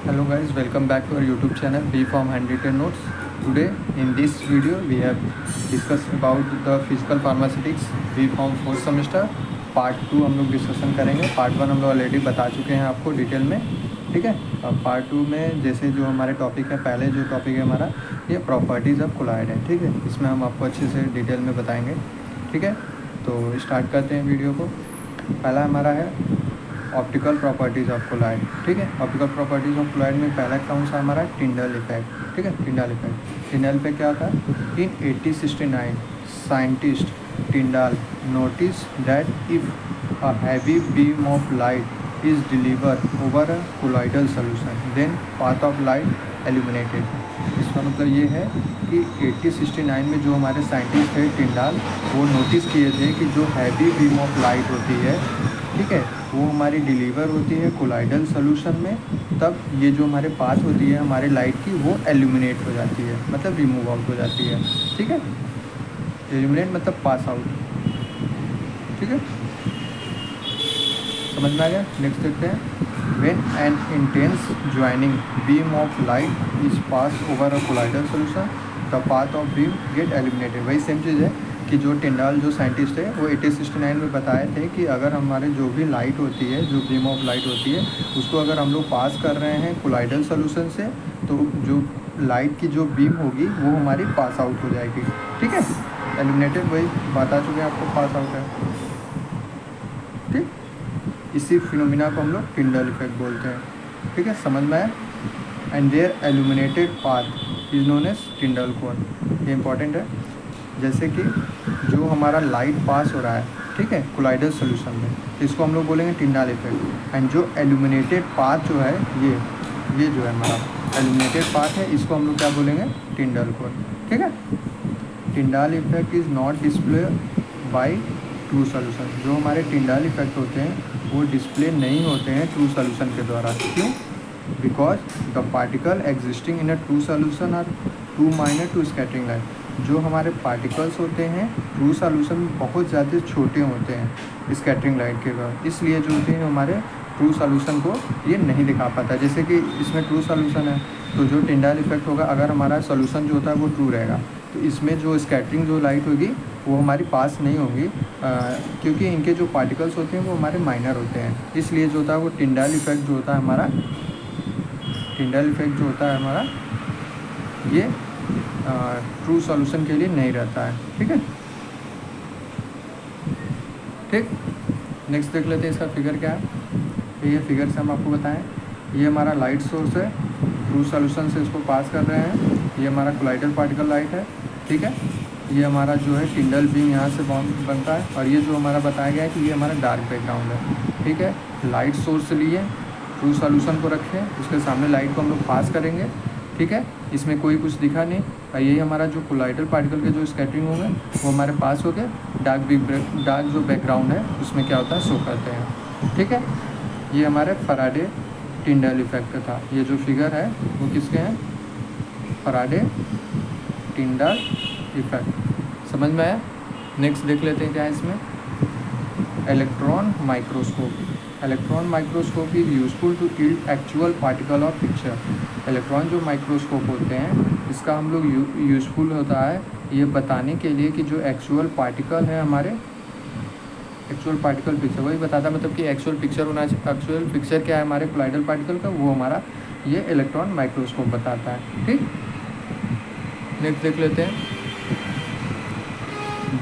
Hello guys, welcome back to our YouTube channel B Form Handwritten Notes. Today in this video we have discussed about the physical pharmaceutics B Form 4th semester part 2 हम लोग discussion करेंगे। Part 1 हम लोग already बता चुके हैं आपको detail में, ठीक है। अब पार्ट 2 में जैसे जो हमारे टॉपिक है, पहले जो टॉपिक है हमारा ये प्रॉपर्टीज़ ऑफ कोलॉइड है, ठीक है। इसमें हम आपको अच्छे से डिटेल में बताएंगे, ठीक है। तो स्टार्ट करते हैं वीडियो को। पहला हमारा है ऑप्टिकल प्रॉपर्टीज़ ऑफ कोलॉइड, ठीक है। ऑप्टिकल प्रॉपर्टीज़ ऑफ कोलॉइड में पहला कौन सा हमारा टिंडल इफेक्ट, ठीक है। टिंडल इफेक्ट क्या होता है? In 1869 scientist Tyndall notice that if a heavy beam of light is deliver over a colloidal solution then path of light illuminated. इसका मतलब ये है कि 1869 में जो हमारे साइंटिस्ट थे टिंडाल, वो नोटिस किए थे कि जो हैवी बीम ऑफ लाइट होती है, ठीक है, वो हमारी डिलीवर होती है कोलॉइडल सोल्यूशन में, तब ये जो हमारे पाथ होती है हमारे लाइट की वो एल्यूमिनेट हो जाती है, मतलब रिमूव आउट हो जाती है, ठीक है। एल्यूमिनेट मतलब पास आउट, ठीक है। समझ में आ गया? नेक्स्ट देखते हैं। When an intense joining beam of light is pass over a colloidal solution the path of beam get illuminated. वही सेम चीज़ है कि जो टिंडाल जो साइंटिस्ट है वो 1869 में बताए थे कि अगर हमारे जो भी लाइट होती है, जो बीम ऑफ लाइट होती है, उसको अगर हम लोग पास कर रहे हैं कोलॉइडल सोल्यूशन से, तो जो लाइट की जो बीम होगी वो हमारी पास आउट हो जाएगी, ठीक है। एलिमिनेटेड वही बता चुके हैं आपको, पास आउट है, ठीक। इसी फिनोमिना को हम लोग टिंडल इफेक्ट बोलते हैं, ठीक है। समझ में आया? And there illuminated path is known as Tyndall cone. ये इंपॉर्टेंट है। जैसे कि जो हमारा लाइट पास हो रहा है, ठीक है, कोलॉइडल सोल्यूशन में, इसको हम लोग बोलेंगे टिंडाल इफेक्ट। एंड जो एल्यूमिनेटेड पाथ जो है ये जो है हमारा एल्यूमिनेटेड पाथ है, इसको हम लोग क्या बोलेंगे? टिंडल कोन, ठीक है। Tyndall effect is not display by true solution. जो हमारे टिंडाल इफेक्ट होते हैं वो डिस्प्ले नहीं होते हैं ट्रू सोल्यूशन के द्वारा। क्यों? Because the particle existing in a true solution are too minor to scattering light. जो हमारे पार्टिकल्स होते हैं ट्रू सोल्यूशन में बहुत ज़्यादा छोटे होते हैं स्कैटरिंग लाइट के बाद, इसलिए जो होते हैं हमारे ट्रू सोल्यूशन को ये नहीं दिखा पाता। जैसे कि इसमें ट्रू सोल्यूशन है तो जो टिंडाल इफेक्ट होगा, अगर हमारा सोल्यूशन जो होता है वो ट्रू रहेगा, तो इसमें जो स्कैटरिंग जो लाइट होगी वो हमारी पास नहीं होगी, क्योंकि इनके जो पार्टिकल्स होते हैं वो हमारे माइनर होते हैं। इसलिए जो होता है वो टिंडाल इफेक्ट जो होता है हमारा, टिंडाल इफेक्ट जो होता है हमारा, ये ट्रू सॉल्यूशन के लिए नहीं रहता है, ठीक है, ठीक। नेक्स्ट देख लेते हैं इसका फिगर क्या है। ये फिगर से हम आपको बताएं, ये हमारा लाइट सोर्स है, ट्रू सॉल्यूशन से इसको पास कर रहे हैं, ये हमारा कोलॉइडल पार्टिकल लाइट है, ठीक है। ये हमारा जो है टिंडल बीम यहाँ से बनता है, और ये जो हमारा बताया गया है कि ये हमारा डार्क बैकग्राउंड है, ठीक है। लाइट सोर्स लिए, ट्रू सॉल्यूशन को रखें, उसके सामने लाइट को हम लोग पास करेंगे, ठीक है। इसमें कोई कुछ दिखा नहीं, और यही हमारा जो कोलॉइडल पार्टिकल के जो स्कैटरिंग होंगे वो हमारे पास हो गए, डार्क जो बैकग्राउंड है उसमें क्या होता है, शो करते हैं, ठीक है। ये हमारे फराडे टिंडल इफेक्ट था। ये जो फिगर है वो किसके हैं? Faraday Tyndall effect. समझ में आया? नेक्स्ट देख लेते हैं क्या है इसमें। Electron microscope. Electron microscope is useful to yield actual particle of picture. Electron जो माइक्रोस्कोप होते हैं इसका हम लोग यूजफुल होता है ये बताने के लिए कि जो एक्चुअल पार्टिकल है हमारे, एक्चुअल पार्टिकल पिक्चर वही बताता है, मतलब कि एक्चुअल पिक्चर होना चाहिए। एक्चुअल पिक्चर क्या है हमारे कोलॉइडल पार्टिकल का, वो हमारा ये इलेक्ट्रॉन माइक्रोस्कोप बताता है, ठीक। नेक्स्ट देख लेते हैं।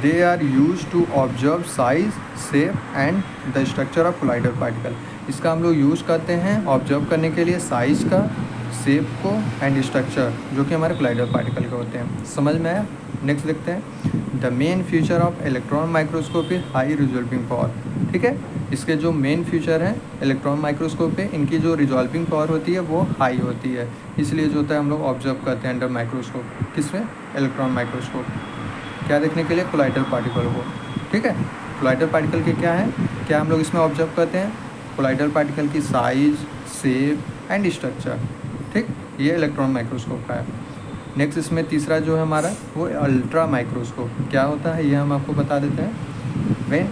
They are use to observe size, shape and the structure of colloidal particle. इसका हम लोग यूज़ करते हैं ऑब्जर्व करने के लिए साइज़ का, शेप को एंड स्ट्रक्चर, जो कि हमारे कोलॉइडल पार्टिकल के होते हैं। समझ में आया? नेक्स्ट देखते हैं। The main feature of electron microscope is high resolving power, ठीक है। इसके जो मेन फीचर हैं इलेक्ट्रॉन माइक्रोस्कोप पे, इनकी जो रिजॉल्विंग पावर होती है वो हाई होती है, इसलिए जो होता है हम लोग ऑब्जर्व करते हैं अंडर माइक्रोस्कोप। किसमें? Electron microscope. क्या देखने के लिए? कोलॉइडल पार्टिकल को, ठीक है। कोलॉइडल पार्टिकल के क्या है, क्या हम लोग इसमें ऑब्जर्व करते हैं? कोलॉइडल पार्टिकल की साइज, शेप एंड स्ट्रक्चर, ठीक। ये इलेक्ट्रॉन माइक्रोस्कोप का है। नेक्स्ट इसमें तीसरा जो है हमारा वो अल्ट्रा माइक्रोस्कोप। क्या होता है ये हम आपको बता देते हैं। When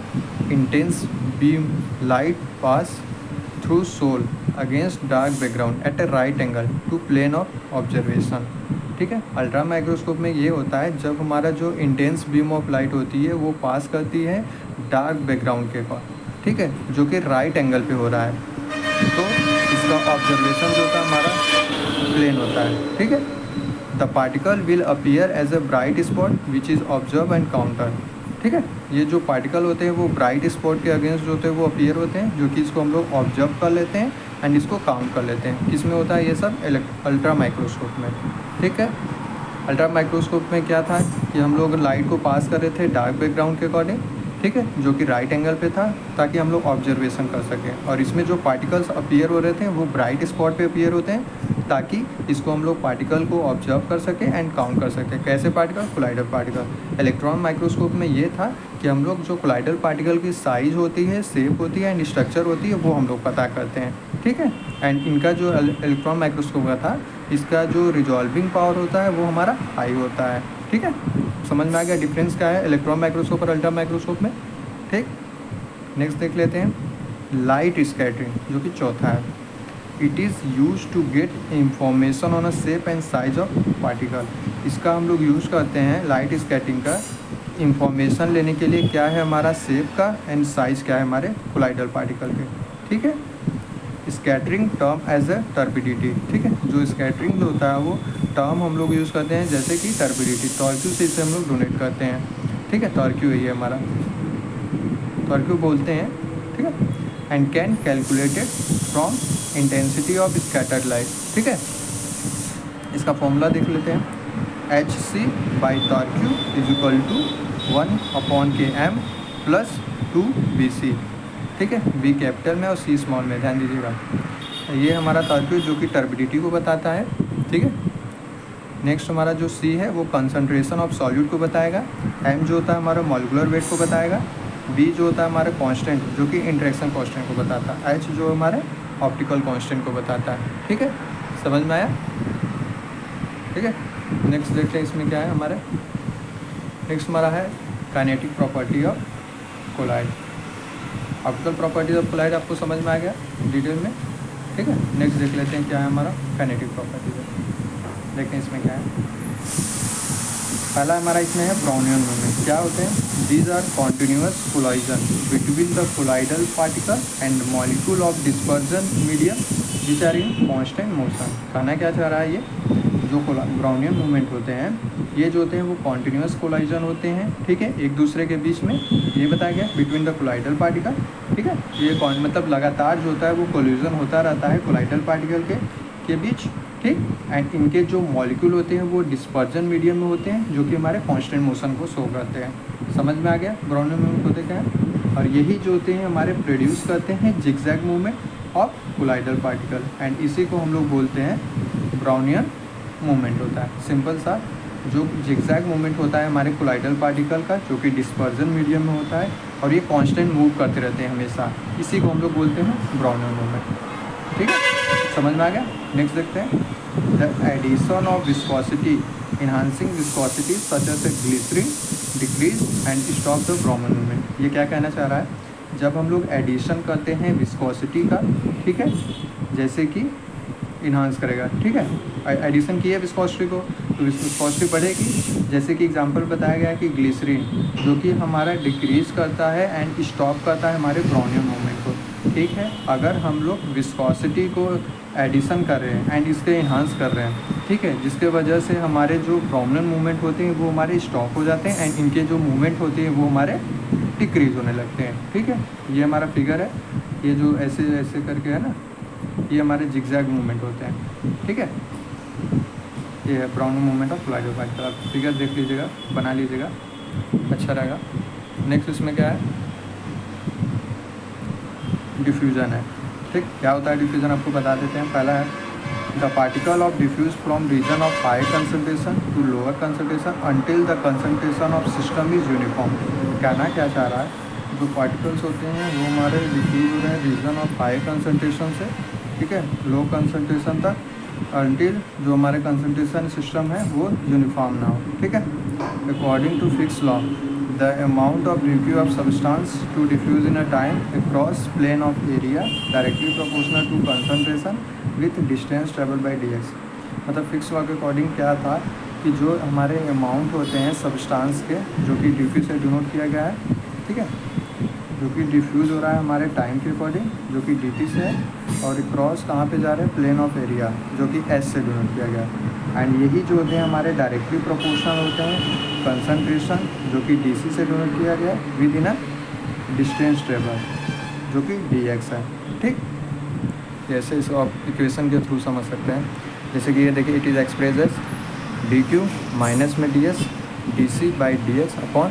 intense beam light pass through sol against dark background at a right angle to plane of observation. ठीक है, अल्ट्रा माइक्रोस्कोप में ये होता है जब हमारा जो इंटेंस बीम ऑफ लाइट होती है वो पास करती है डार्क बैकग्राउंड के पास, ठीक है, जो कि राइट एंगल पे हो रहा है, तो इसका ऑब्जर्वेशन जो होता है हमारा प्लेन होता है। ठीक है, the particle will appear as a bright spot which is observe and counter. ठीक है, ये जो पार्टिकल होते हैं वो ब्राइट स्पॉट के अगेंस्ट जो होते हैं वो अपीयर होते हैं, जो कि इसको हम लोग ऑब्जर्व कर लेते हैं एंड इसको काउंट कर लेते हैं। किस में होता है ये सब? अल्ट्रा माइक्रोस्कोप में। ठीक है, अल्ट्रा माइक्रोस्कोप में क्या था कि हम लोग लाइट को पास कर रहे थे डार्क बैकग्राउंड के अकॉर्डिंग, ठीक है, जो कि राइट एंगल पे था, ताकि हम लोग ऑब्जर्वेशन कर सकें। और इसमें जो पार्टिकल्स अपीयर हो रहे थे वो ब्राइट स्पॉट पे अपीयर होते हैं, ताकि इसको हम लोग पार्टिकल को ऑब्जर्व कर सकें एंड काउंट कर सकें। कैसे particle? Colloidal particle. Electron microscope में ये था कि हम लोग जो कोलाइडल पार्टिकल की साइज़ होती है, शेप होती है एंड स्ट्रक्चर होती है वो हम लोग पता करते हैं। ठीक है, एंड इनका जो इलेक्ट्रॉन माइक्रोस्कोप का था, इसका जो रिजॉल्विंग पावर होता है वो हमारा हाई होता है। ठीक है, समझ में आ गया डिफरेंस क्या है इलेक्ट्रॉन माइक्रोस्कोप और अल्ट्रा माइक्रोस्कोप में। ठीक, नेक्स्ट देख लेते हैं लाइट स्कैटरिंग, जो कि चौथा है। It is use to get information on a shape and size of particle. इसका हम लोग यूज़ करते हैं लाइट स्कैटरिंग का इंफॉर्मेशन लेने के लिए। क्या है हमारा? शेप का एंड साइज़ क्या है हमारे कोलाइडल पार्टिकल के। ठीक है, scattering term as a turbidity. ठीक है, जो स्कैटरिंग जो होता है वो टर्म हम लोग यूज़ करते हैं, जैसे कि टर्बिडिटी, टॉर्क्यू से इसे हम लोग डोनेट करते हैं। ठीक है, टॉर्क्यू है ये हमारा, टॉर्क्यू बोलते हैं। ठीक है, and can calculated from intensity of scattered light. ठीक है, इसका फॉर्मूला देख लेते हैं। HC by torque is equal to 1/km plus 2BC। ठीक है, B कैपिटल में और C स्मॉल में, ध्यान दीजिएगा। ये हमारा टॉर्क्यू जो कि टर्बिडिटी को बताता है। ठीक है, नेक्स्ट हमारा जो C है वो कंसंट्रेशन ऑफ सॉल्यूट को बताएगा। M जो होता है हमारा मॉलिक्यूलर वेट को बताएगा। B जो होता है हमारा कांस्टेंट, जो कि इंटरेक्शन कांस्टेंट को बताता है। H जो हमारे ऑप्टिकल कांस्टेंट को बताता है। ठीक है, समझ में आया? ठीक है, नेक्स्ट देखते हैं इसमें क्या है हमारे। नेक्स्ट हमारा है kinetic property of colloid. Optical properties of colloid आपको समझ में आ गया डिटेल में। ठीक है, नेक्स्ट देख लेते हैं क्या है हमारा काइनेटिक प्रॉपर्टीज। देखते हैं इसमें क्या है। पहला हमारा इसमें है ब्राउनियन मूवमेंट। क्या होते हैं? These are continuous collision between the colloidal particle and molecule of dispersion medium which are in constant motion. कहना क्या चाह रहा है, ये जो ब्राउनियन मूवमेंट होते हैं ये जो होते हैं वो कॉन्टिन्यूअस कोलाइजन होते हैं। ठीक है, एक दूसरे के बीच में, ये बताया गया बिटवीन द कोलाइडल पार्टिकल। ठीक है, ये मतलब लगातार जो होता है वो कोलिजन होता रहता है कोलाइडल पार्टिकल के बीच। ठीक, एंड इनके जो मॉलिक्यूल होते हैं वो डिस्पर्जन मीडियम में होते हैं, जो कि हमारे कांस्टेंट मोशन को शो करते हैं। समझ में आ गया ब्राउनियन मूवमेंट होते क्या है। और यही जो होते हैं हमारे प्रोड्यूस करते हैं zigzag movement of colloidal particle, and इसी को हम लोग बोलते हैं ब्राउनियन मूवमेंट होता है। सिंपल सा जो जिगजैग मूवमेंट होता है हमारे कोलाइडल पार्टिकल का, जो कि डिस्पर्जन मीडियम में होता है और ये कांस्टेंट मूव करते रहते हैं हमेशा, इसी को हम लोग बोलते हैं ब्राउनियन मूवमेंट। ठीक है, समझ में आ गया। नेक्स्ट देखते हैं the addition of viscosity enhancing viscosity such as glycerine decrease and stop the Brownian movement. ये क्या कहना चाह रहा है? जब हम लोग एडिशन करते हैं विस्कोसिटी का, ठीक है, जैसे कि इन्हांस करेगा। ठीक है, एडिशन की है विस्कोसिटी को तो विस्कोसिटी बढ़ेगी। जैसे कि एग्जांपल बताया गया है कि ग्लिसरीन जो कि हमारा डिक्रीज करता है एंड स्टॉप करता है हमारे ब्राउनियन मूवमेंट को। ठीक है, अगर हम लोग विस्कोसिटी को एडिशन कर रहे हैं एंड इसके इन्हांस कर रहे हैं, ठीक है, जिसके वजह से हमारे जो ब्राउनियन मूवमेंट होते हैं वो हमारे स्टॉप हो जाते हैं एंड इनके जो मूवमेंट होती है वो हमारे डिक्रीज होने लगते हैं। ठीक है, ये हमारा फिगर है, ये जो ऐसे ऐसे करके है ना, ये हमारे जिगजैग मूवमेंट होते हैं। ठीक है, ये है Brownian movement of colloidal particle. आप फिगर देख लीजिएगा, बना लीजिएगा, अच्छा रहेगा। नेक्स्ट इसमें क्या है? डिफ्यूज़न है। ठीक, क्या होता है डिफ्यूज़न आपको बता देते हैं। पहला है the particle of diffuse from region of high concentration to lower concentration until the concentration of system is uniform. कहना क्या चाह रहा है? जो पार्टिकल्स होते हैं वो हमारे डिफ्यूज हो रहे हैं रीजन ऑफ हाई कंसंट्रेशन से, ठीक है, लो कंसंट्रेशन तक, अंटिल जो हमारे कंसंट्रेशन सिस्टम है वो यूनिफॉर्म ना हो। ठीक है, according to Fick's law the amount of due of substance to diffuse in a time across plane of area directly proportional to concentration with distance travel by dx। मतलब Fick's law के according क्या था कि जो हमारे amount होते हैं substance के, जो कि ड्यू से डिनोट किया गया है, ठीक है, जो कि डिफ्यूज़ हो रहा है हमारे टाइम के अकॉर्डिंग, जो कि dt से है, और क्रॉस कहाँ पे जा रहे हैं, प्लेन ऑफ एरिया, जो कि s से डिनोट किया गया है। एंड यही जो होते हैं हमारे डायरेक्टली प्रोपोर्शनल होते हैं कंसनट्रेशन, जो कि dc से डिनोट किया गया है with in a distance travel, जो कि dx है। ठीक, जैसे इसको आप इक्वेशन के थ्रू समझ सकते हैं। जैसे कि ये देखिए, it is express as dq minus में ds dc by dx upon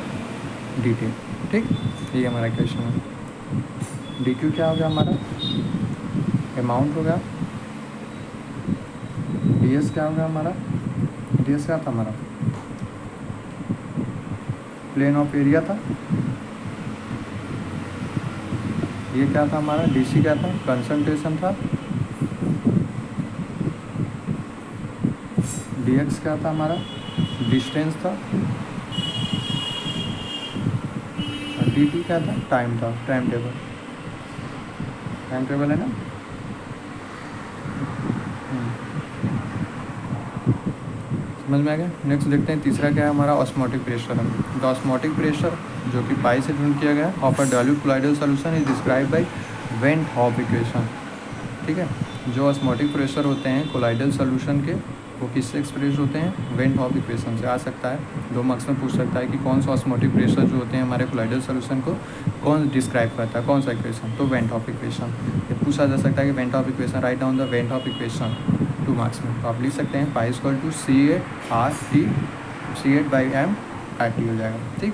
dt। ठीक, ये हमारा इक्वेशन है। dq क्या हो गया हमारा, अमाउंट हो गया, ds क्या हो गया हमारा, ds क्या था हमारा, प्लेन ऑफ एरिया था, ये क्या था हमारा, dc क्या था, कंसंट्रेशन था, dx क्या था हमारा, डिस्टेंस था, और dt क्या था, टाइम था, टाइम टेबल है ना। समझ में आ गया। नेक्स्ट देखते हैं तीसरा क्या है हमारा, ऑस्मोटिक प्रेशर है। द ऑस्मोटिक प्रेशर, जो कि पाई से ढूंढ किया गया है, of a dilute colloidal solution is describe by van't Hoff equation. ठीक है, जो ऑस्मोटिक प्रेशर होते हैं कोलाइडल सॉल्यूशन के, वो किससे एक्सप्रेस होते हैं, वेंट हॉफ इक्वेशन से। आ सकता है 2 मार्क्स में पूछ सकता है कि कौन सा ऑस्मोटिक प्रेशर जो होते हैं हमारे कोलाइडल सॉल्यूशन को कौन डिस्क्राइब करता है, कौन सा इक्वेशन, तो वेंट हॉफ इक्वेशन। ये पूछा जा सकता है कि van't Hoff equation, write down the van't Hoff equation 2 marks में। तो आप लिख सकते हैं पाई इक्वल टू C8 हो जाएगा। ठीक,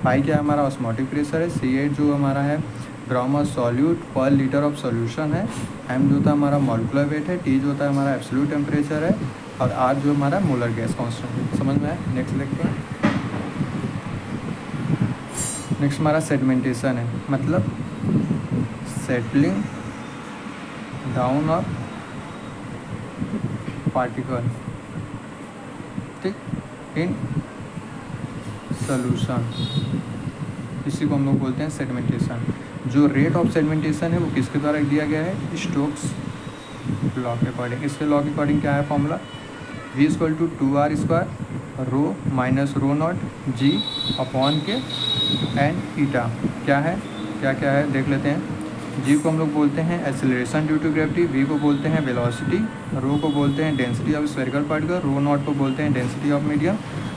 पाई क्या हमारा ऑस्मोटिक प्रेशर है, C8 जो हमारा है ग्राम ऑफ सॉल्यूट पर लीटर ऑफ सॉल्यूशन है, m जो होता है हमारा मॉलिक्यूलर वेट है, T जो होता है हमारा एब्सोल्यूट टेम्परेचर है, और R जो हमारा मोलर गैस कांस्टेंट है। समझ में आया। नेक्स्ट देखते हैं। नेक्स्ट हमारा सेडिमेंटेशन है, मतलब सेटलिंग डाउन ऑफ पार्टिकल, ठीक, इन सॉल्यूशन, इसी को हम लोग बोलते हैं सेडिमेंटेशन। जो रेट ऑफ सेडिमेंटेशन है वो किसके द्वारा दिया गया है, स्टोक्स लॉ के अकॉर्डिंग। इसके लॉ के अकॉर्डिंग क्या है formula, v equal to 2r² rho minus rho nought g upon के एन ईटा। क्या है, क्या क्या है देख लेते हैं। g को हम लोग बोलते हैं acceleration due to gravity, v को बोलते हैं वेलोसिटी, रो को बोलते हैं density of spherical particle, rho nought को बोलते हैं डेंसिटी ऑफ मीडियम,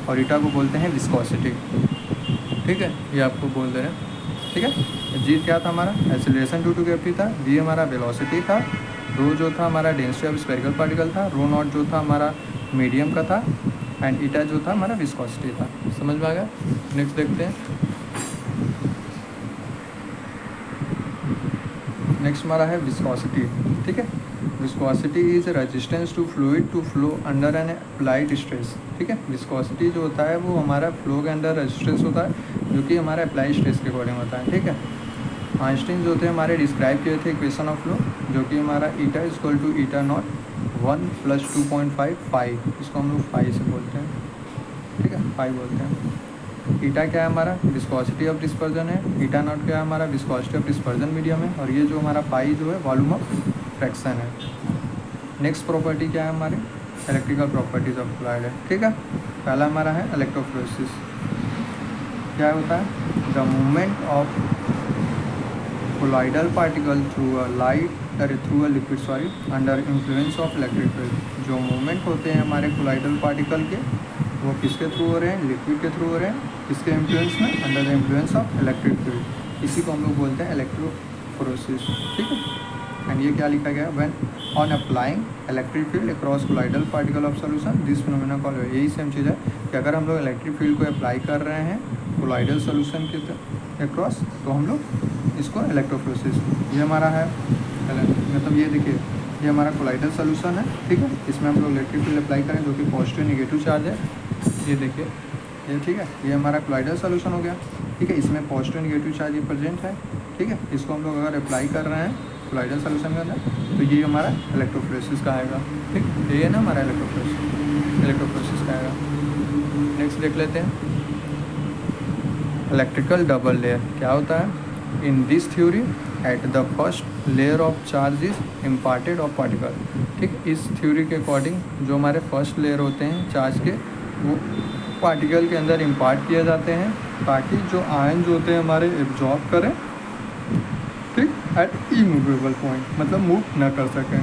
और ईटा को बोलते हैं विस्कोसिटी। ठीक है, ये आपको बोल दे रहे हैं। ठीक है, जी क्या था हमारा, एक्सेलरेशन ड्यू टू ग्रेविटी था, वी हमारा वेलोसिटी था, रो जो था हमारा डेंसिटी ऑफ स्फेरिकल पार्टिकल था, रो नॉट जो था हमारा मीडियम का था, एंड ईटा जो था हमारा विस्कोसिटी था। समझ में आ गया। नेक्स्ट देखते हैं। नेक्स्ट हमारा है विस्कोसिटी। ठीक है, viscosity is resistance to fluid to flow under an applied stress. ठीक है, विस्कोसिटी जो होता है वो हमारा फ्लो के अंडर रेजिस्टेंस होता है, जो कि हमारे अप्लाइड स्ट्रेस के अकॉर्डिंग होता है। ठीक है, आइंस्टीन जो होते हैं हमारे डिस्क्राइब किए थे इक्वेशन ऑफ फ्लो, जो कि हमारा eta equal to eta naught 1 + 2.5 phi, इसको हम लोग फाई से बोलते हैं। ठीक है, फाई बोलते हैं। ईटा क्या है हमारा, विस्कोसिटी ऑफ डिस्पर्जन है, ईटा नॉट क्या है हमारा, विस्कोसिटी ऑफ डिस्पर्जन मीडियम है, और ये जो हमारा पाई जो है वॉल्यूम ऑफ फ्रैक्शन है। नेक्स्ट प्रॉपर्टी क्या है हमारी, इलेक्ट्रिकल प्रॉपर्टीज ऑफ फ्लूइड है। ठीक है, पहला हमारा है इलेक्ट्रोफोरेसिस। क्या होता है, the movement of colloidal particle through a liquid under influence of electric field. जो मूवमेंट होते हैं हमारे कोलाइडल पार्टिकल के, वो किसके थ्रू हो रहे हैं, लिक्विड के थ्रू हो रहे हैं, किसके इन्फ्लुएंस में, under the influence of electric field. इसी को हम लोग बोलते हैं इलेक्ट्रोफोरेसिस। ठीक है, एंड ये क्या लिखा गया, when on applying electric field across colloidal particle of solution this phenomena called. यही सेम चीज़ है कि अगर हम लोग इलेक्ट्रिक फील्ड को अप्लाई कर रहे हैं कोलाइडल सॉल्यूशन के अक्रॉस, तो हम लोग इसको इलेक्ट्रोफोरेसिस, ये हमारा है, मतलब ये देखिए ये हमारा कोलाइडल सॉल्यूशन है। ठीक है, इसमें हम लोग इलेक्ट्रिक फील्ड अप्लाई करें, जो कि पॉजिटिव नेगेटिव चार्ज है। ये देखिए ये, ठीक है, ये हमारा कोलाइडल सॉल्यूशन हो गया। ठीक है, इसमें पॉजिटिव नेगेटिव चार्ज ये प्रेजेंट है। ठीक है, इसको हम लोग अगर अप्लाई कर रहे हैं कोलाइडल सॉल्यूशन के अंदर, तो ये हमारा इलेक्ट्रोफोरेसिस का आएगा। ठीक, ये है ना हमारा इलेक्ट्रोफोरेसिस का आएगा। नेक्स्ट देख लेते हैं। इलेक्ट्रिकल डबल लेयर क्या होता है? In this theory at the first layer of charge is imparted of particle. ठीक, इस थ्योरी के अकॉर्डिंग जो हमारे फर्स्ट लेयर होते हैं चार्ज के, वो पार्टिकल के अंदर इम्पार्ट किए जाते हैं ताकि जो आयन जो होते हैं हमारे एब्जॉर्ब करें, ठीक, एट इमूवेबल पॉइंट, मतलब मूव न कर सकें,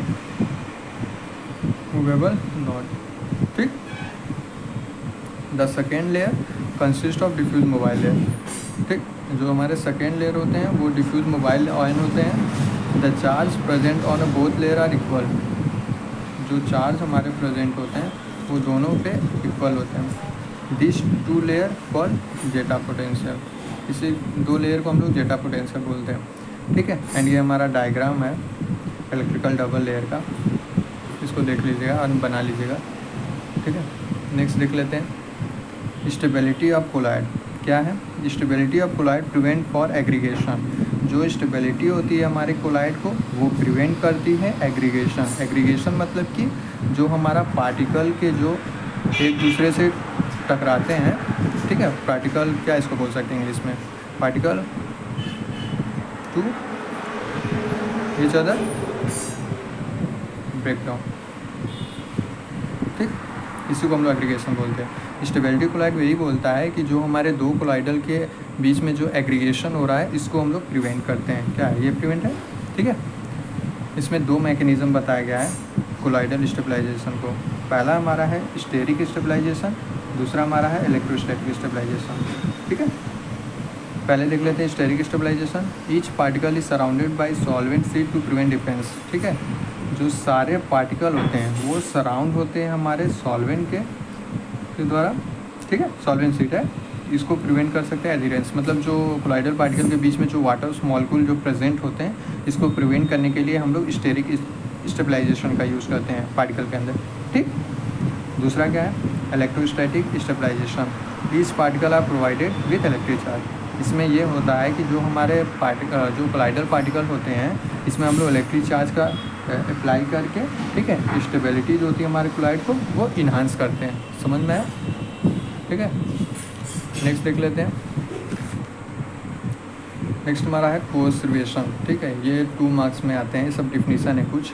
मूवेबल नॉट। ठीक, the second layer consist of diffuse mobile layer. ठीक, जो हमारे सेकेंड लेयर होते हैं वो डिफ्यूज मोबाइल आयन होते हैं। The charge present on both layer are equal. जो चार्ज हमारे प्रेजेंट होते हैं वो दोनों पे इक्वल होते हैं। This two layer call zeta potential. इसी दो लेयर को हम लोग जेटा पोटेंशियल बोलते हैं। ठीक है, एंड ये हमारा डायग्राम है इलेक्ट्रिकल डबल लेयर का, इसको देख लीजिएगा और बना लीजिएगा। ठीक है, नेक्स्ट देख लेते हैं स्टेबिलिटी ऑफ कोलाइड। क्या है? Stability of colloid prevent for aggregation. जो स्टेबिलिटी होती है हमारे कोलाइड को वो प्रिवेंट करती है एग्रीगेशन। एग्रीगेशन मतलब कि जो हमारा पार्टिकल के जो एक दूसरे से टकराते हैं, ठीक है, पार्टिकल क्या इसको बोल सकते हैं इंग्लिश में, particle to each other breakdown. ठीक, इसी को हम लोग एग्रीगेशन बोलते हैं। स्टेबिलिटी कोलाइड यही बोलता है कि जो हमारे दो कोलाइडल के बीच में जो एग्रीगेशन हो रहा है इसको हम लोग प्रिवेंट करते हैं। क्या है? ये प्रिवेंट है। ठीक है, इसमें दो मैकेनिज़्म बताया गया है कोलाइडल स्टेबलाइजेशन को। पहला हमारा है स्टेरिक स्टेबलाइजेशन, दूसरा हमारा है इलेक्ट्रोस्टैटिक स्टेबलाइजेशन। ठीक है, पहले देख लेते हैं steric stabilization. Each particle is surrounded by solvent sheet to prevent defence. ठीक है, जो सारे पार्टिकल होते हैं वो सराउंड होते हैं हमारे सॉल्वेंट के द्वारा। ठीक है, सॉल्वेंट शीट है, इसको प्रिवेंट कर सकते हैं एडिरेंस, मतलब जो कोलाइडल पार्टिकल के बीच में जो वाटर मॉलिक्यूल जो प्रेजेंट होते हैं इसको प्रिवेंट करने के लिए हम लोग स्टेरिक स्टेबलाइजेशन का यूज़ करते हैं पार्टिकल के अंदर। ठीक, दूसरा क्या है? Electrostatic stabilization. Each particle are provided with electric charge. इसमें ये होता है कि जो हमारे जो कोलाइडल पार्टिकल होते हैं इसमें हम लोग इलेक्ट्रिक चार्ज का अप्लाई करके, ठीक है, स्टेबिलिटी जो होती है हमारे कोलाइड को वो इन्हांस करते हैं। समझ में आया? ठीक है, नेक्स्ट देख लेते हैं। नेक्स्ट हमारा है कोसर्वेशन। ठीक है, ये 2 मार्क्स में आते हैं, ये सब डिफिनीसन है कुछ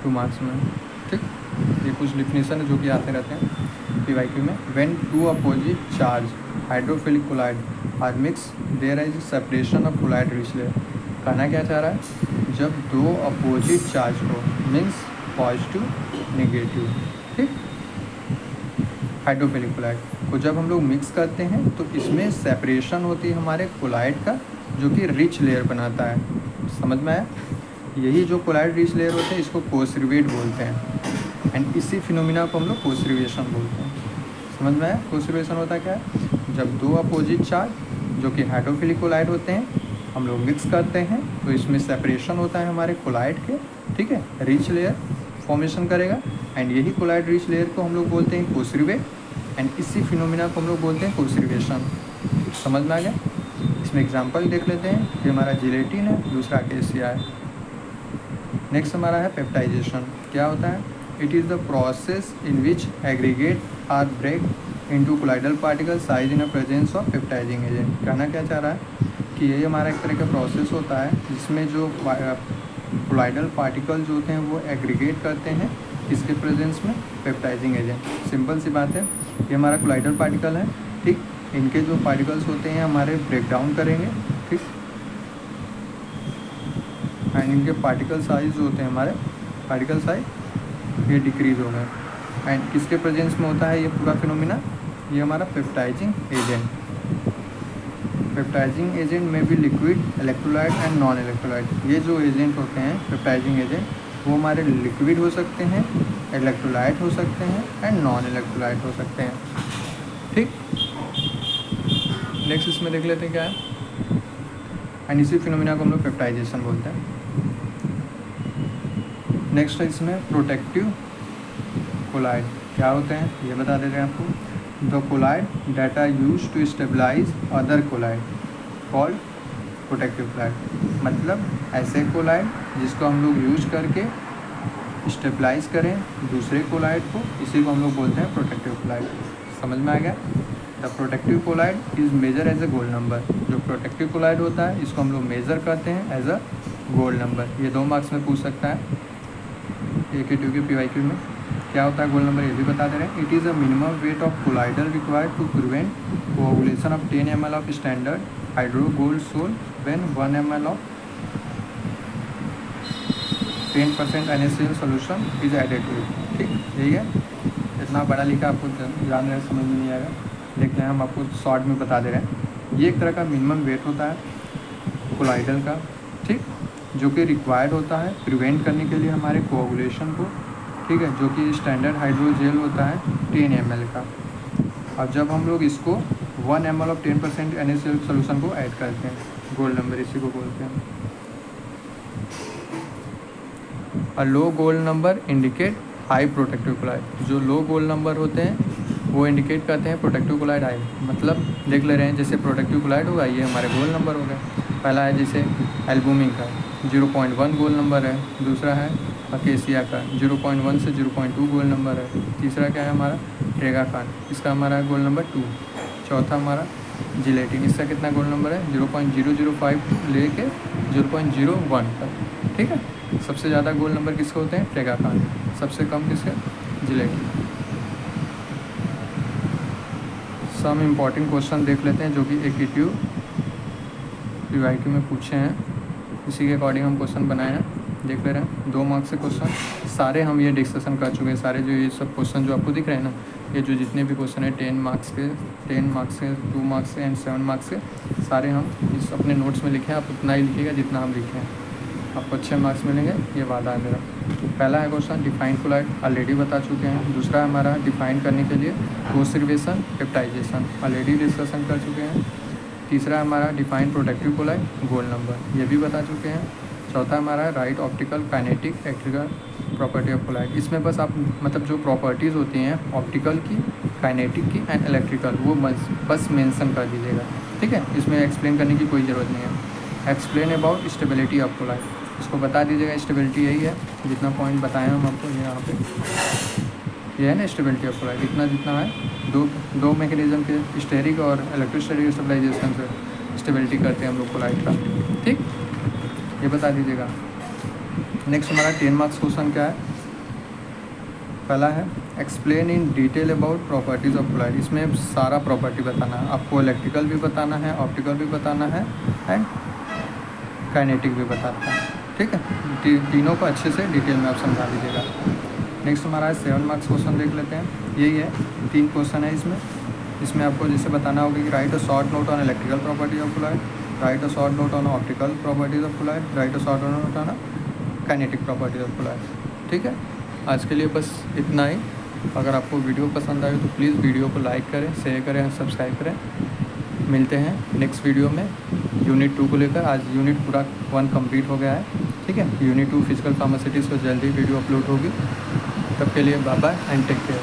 2 मार्क्स में। ठीक, ये कुछ डिफिनीसन है जो कि आते रहते हैं PYQ में। When two opposite charge hydrophilic colloid are mix there is separation of colloid rich layer. कहना क्या चाह रहा है? जब दो अपोजिट चार्ज को मीन्स पॉजिटिव नेगेटिव, ठीक, हाइड्रोफिलिक कोलाइड को जब हम लोग मिक्स करते हैं तो इसमें सेपरेशन होती है हमारे कोलाइड का जो कि रिच लेयर बनाता है। समझ में आया? यही जो कोलाइड रिच लेयर होते हैं इसको कोसर्वेट बोलते हैं एंड इसी फिनोमिना को हम लोग कोसर्वेशन बोलते हैं। समझ में आया? कोसर्वेशन होता क्या है? जब दो अपोजिट चार्ज जो कि हाइड्रोफिलिक कोलाइड होते हैं हम लोग मिक्स करते हैं तो इसमें सेपरेशन होता है हमारे कोलाइड के, ठीक है, रिच लेयर फॉर्मेशन करेगा एंड यही कोलाइड रिच लेयर को हम लोग बोलते हैं कोसर्वेट एंड इसी फिनोमिना को हम लोग बोलते हैं कोसर्वेशन। समझ में आ गया? इसमें एग्जांपल देख लेते हैं। ये हमारा जिलेटिन है, दूसरा केसिया है। नेक्स्ट हमारा है पेप्टाइजेशन। क्या होता है? It is the process in which aggregate are break into colloidal particle size in a presence of peptizing agent. कहना क्या चाह रहा है कि ये हमारा एक तरह का प्रोसेस होता है जिसमें जो कोलाइडल पार्टिकल जो होते हैं वो एग्रीगेट करते हैं इसके प्रेजेंस में पेप्टाइजिंग एजेंट। सिंपल सी बात है, ये हमारा कोलाइडल पार्टिकल है, ठीक, इनके जो पार्टिकल्स होते हैं हमारे ब्रेक डाउन करेंगे, ठीक, एंड इनके पार्टिकल साइज जो होते हैं हमारे पार्टिकल साइज ये डिक्रीज हो गए एंड किसके प्रेजेंस में होता है ये पूरा फिनोमिना? ये हमारा पेप्टाइजिंग एजेंट। पेप्टाइजिंग एजेंट में भी liquid, electrolyte and non electrolyte. ये जो एजेंट होते हैं पेप्टाइजिंग एजेंट वो हमारे लिक्विड हो सकते हैं, इलेक्ट्रोलाइट हो सकते हैं एंड नॉन इलेक्ट्रोलाइट हो सकते हैं। ठीक, नेक्स्ट इसमें देख लेते हैं क्या है एंड इसी फिनोमिना को हम लोग पेप्टाइजेशन बोलते हैं। नेक्स्ट है इसमें प्रोटेक्टिव कोलाइड। क्या होते हैं ये बता देते हैं आपको। The colloid that are use to stabilize other colloid called protective colloid. मतलब ऐसे कोलाइड जिसको हम लोग यूज करके स्टेबलाइज करें दूसरे कोलाइड को, इसी को हम लोग बोलते हैं प्रोटेक्टिव कोलाइड। समझ में आ गया? The protective colloid is measure as a gold number. जो प्रोटेक्टिव कोलाइड होता है इसको हम लोग मेज़र करते हैं एज अ गोल्ड नंबर। ये 2 मार्क्स में पूछ सकता है AQ के PYQ में। क्या होता है गोल्ड नंबर ये भी बता दे रहे हैं। It is a minimum weight of colloidal required to prevent coagulation of 10 ml of standard hydro gold sol when 1 ml of 10% NaCl solution is added to it. ठीक, यही है। इतना बड़ा लिखा आपको जान रहे समझ में नहीं आएगा, देखते हैं हम आपको शॉर्ट में बता दे रहे हैं। ये एक तरह का मिनिमम वेट होता है कोलाइडल का, ठीक, जो कि रिक्वायर्ड होता है प्रिवेंट करने के लिए हमारे कोआगुलेशन को, ठीक है, जो कि स्टैंडर्ड हाइड्रोजेल होता है 10 ml का। अब जब हम लोग इसको 1 ml ऑफ 10% NaCl सोल्यूशन को ऐड करते हैं, गोल्ड नंबर इसी को बोलते हैं। A low gold number indicate high protective colloid. जो लो गोल्ड नंबर होते हैं वो इंडिकेट करते हैं प्रोटेक्टिव कोलाइड हाई। मतलब देख ले रहे हैं, जैसे प्रोटेक्टिव कोलाइड होगा ये हमारे गोल्ड नंबर हो गए। पहला है जैसे एल्बुमिन का 0.1 गोल्ड नंबर है, दूसरा है अकेसिया का 0.1 से 0.2 गोल्ड नंबर है, तीसरा क्या है हमारा ट्रेगाकान, इसका हमारा गोल्ड नंबर 2, चौथा हमारा जिलेटिन, इसका कितना गोल्ड नंबर है 0.005 लेके 0.01 तक। ठीक है, सबसे ज़्यादा गोल्ड नंबर किसके होते हैं ट्रेगाकान, सबसे कम किसके जिलेटिन। सम इम्पॉर्टेंट क्वेश्चन देख लेते हैं जो कि AQ PYQ में पूछे हैं, इसी के अकॉर्डिंग हम क्वेश्चन बनाए हैं, देख ले रहे हैं। 2 मार्क्स से क्वेश्चन सारे हम ये डिस्कशन कर चुके हैं। सारे जो ये सब क्वेश्चन जो आपको दिख रहे हैं ना, ये जो जितने भी क्वेश्चन है 10 मार्क्स के, 2 मार्क्स से एंड 7 मार्क्स से, सारे हम इस अपने नोट्स में लिखे हैं। आप उतना ही लिखिएगा जितना हम लिखे हैं, आपको अच्छे मार्क्स मिलेंगे, ये वादा है मेरा। पहला है क्वेश्चन डिफाइन कोलाइड, ऑलरेडी बता चुके हैं। दूसरा है हमारा डिफाइन करने के लिए कोसर्वेशन पेप्टाइजेशन, ऑलरेडी डिस्कशन कर चुके हैं। तीसरा हमारा define protective colloid, gold number, ये भी बता चुके हैं। चौथा हमारा write optical kinetic electrical property of colloid. इसमें बस आप मतलब जो प्रॉपर्टीज़ होती हैं ऑप्टिकल की, काइनेटिक की एंड इलेक्ट्रिकल, वो बस मेंशन कर दीजिएगा। ठीक है, इसमें एक्सप्लेन करने की कोई ज़रूरत नहीं है। Explain about stability of colloid, इसको बता दीजिएगा। स्टेबिलिटी यही है, जितना पॉइंट बताए हम आपको ये यहाँ पे, ये है ना स्टेबिलिटी ऑफ कोलाइड। इतना जितना है दो मैकेनिज्म के स्टेरिक और इलेक्ट्रोस्टैटिक स्टेबलाइजेशन से स्टेबिलिटी करते हैं हम लोग कोलाइड का। ठीक, ये बता दीजिएगा। नेक्स्ट हमारा 10 मार्क्स क्वेश्चन क्या है, पहला है explain in detail about properties of colloid. इसमें सारा प्रॉपर्टी बताना है आपको, इलेक्ट्रिकल भी बताना है, ऑप्टिकल भी बताना है एंड काइनेटिक भी बताना है। ठीक है, तीनों को अच्छे से डिटेल में आप समझा दीजिएगा। नेक्स्ट हमारा 7 मार्क्स क्वेश्चन देख लेते हैं। यही है, 3 क्वेश्चन है इसमें आपको जैसे बताना होगा कि write a short note on electrical property of colloid, write a short note on optical properties of colloid, write a short note on kinetic properties of colloid. ठीक है, आज के लिए बस इतना ही। अगर आपको वीडियो पसंद आए तो प्लीज़ वीडियो को लाइक करें, शेयर करें, सब्सक्राइब करें। मिलते हैं नेक्स्ट वीडियो में यूनिट 2 को लेकर। आज यूनिट पूरा 1 कंप्लीट हो गया है। ठीक है, यूनिट 2 फिजिकल फार्मासिटिक्स पर जल्दी वीडियो अपलोड होगी। तब के लिए bye bye and take care.